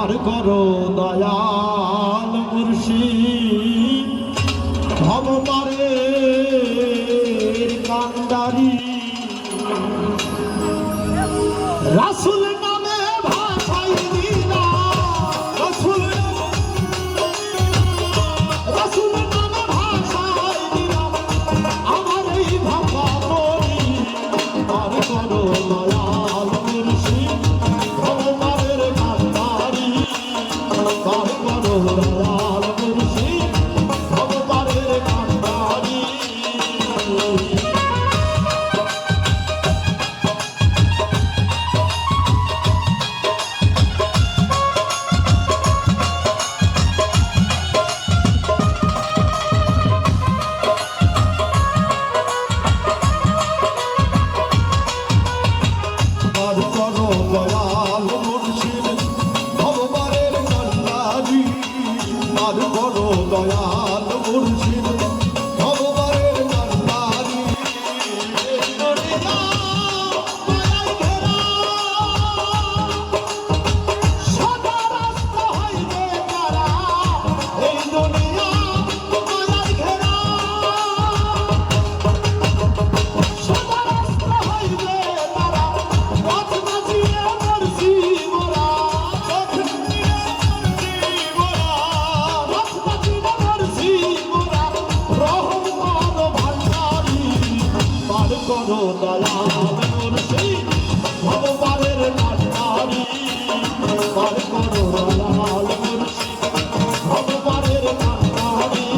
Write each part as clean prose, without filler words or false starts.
পার করো দয়াল মুর্শিদ ভবপারের কান্ডারি রাসূল নামে ভাষাই দিনা রাসূল নামে ভাষাই দিনা আমার এই ভাষা করি পার করো দয়াল মুর্শিদ ভবপারের কান্ডারি পার করো দয়াল মুর্শিদ ভবপারের কান্ডারি পার করো দয়াল মুর্শিদ ভবপারের কান্ডারি পার করো দয়াল মুর্শিদ ভবপারের কান্ডারি সদা রাস্তা হইবে তারা এই দুনিয়া মায়ার ঘেরা সদা রাস্তা হইবে তারা পথ বাজিয়ে মরছি মোরা পথ বাজিয়ে মরছি মোরা রহম করো ভান্ডারি পার করো দয়াল মুর্শিদ ভবপারের কান্ডারি পার করো দয়াল মুর্শিদ ভবপারের কান্ডারি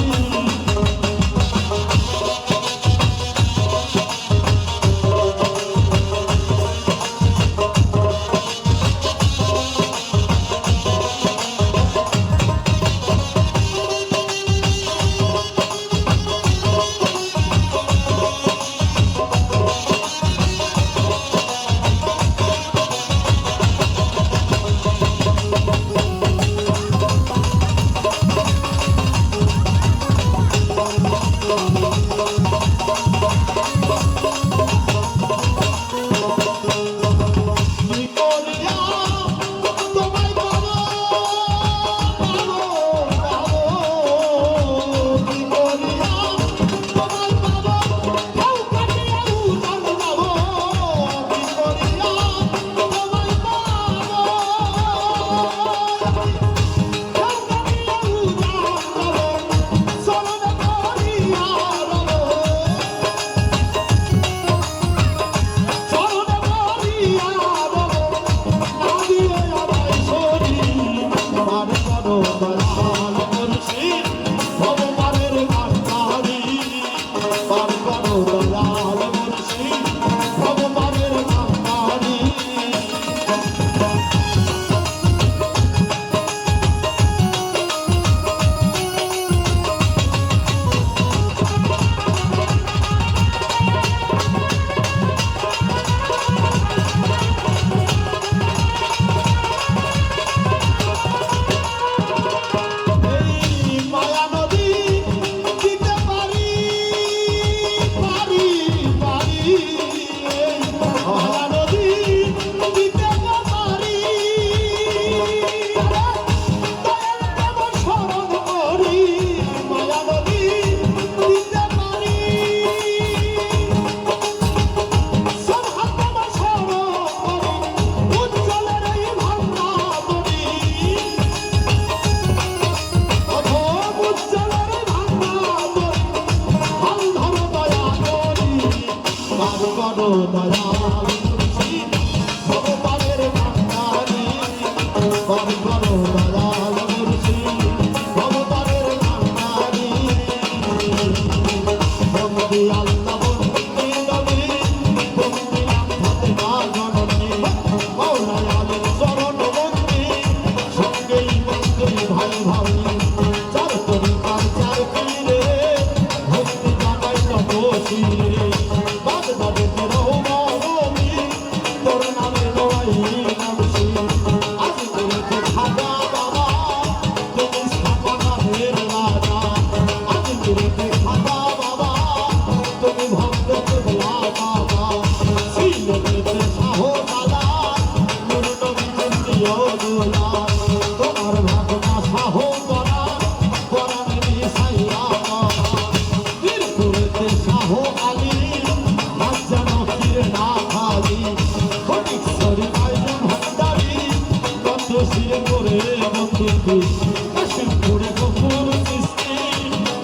সৃষ্টি কাশিমপুরে গফুর সৃষ্টি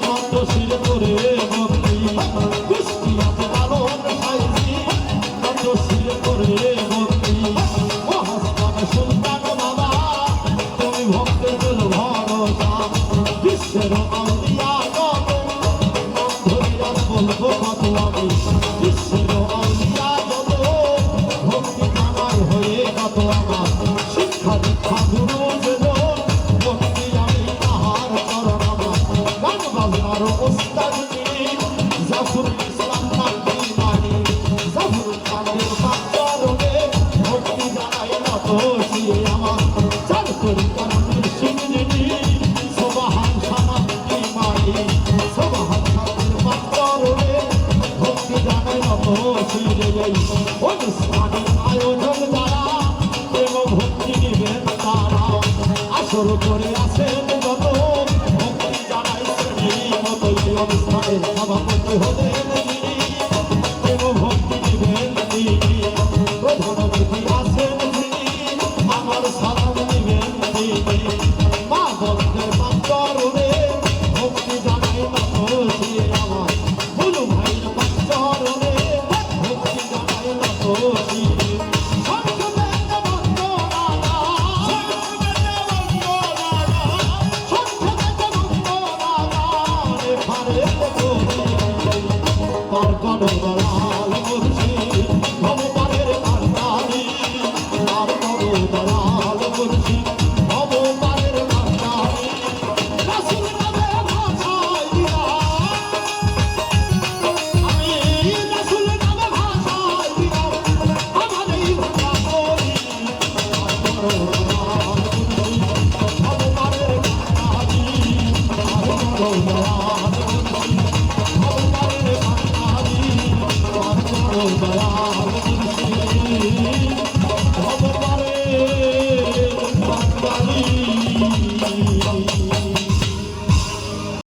নন্দ শিরে করে ভক্তি কুষ্টিয়াতে লালন সাইজি নন্দ শিরে করে ভক্তি মহাস্থানে সুলতান বাবা তুমি ভক্তের ভরসা বিশ্বের আউলিয়া যত নাম ধরে আর বলবো কত আমি বিশ্বের আউলিয়া যত ভক্তি আমার হয়ে কত আমার শিক্ষা দীক্ষা গুরু দেব ভক্তি আমি তাহার চরণ আমার গান বাজনার ওস্তাদ যিনি জাফরুল ইসলাম নাকি মানি জাফরুল খানের চরণে ভক্তি জানাই নত শিরে আমার চার করি কারণের সিং যিনি সবাহান সামান্তি মানি সবাহান সামান্তির চরণে ভক্তি জানাই নত শিরে এই অনুষ্ঠানের আয়োজন যারা প্রেম ভক্তি নিবেন তারা আসর করে আসেন যত ভক্তি জানাই শ্রেণী মতো এই অনুষ্ঠানের সভাপতি হতে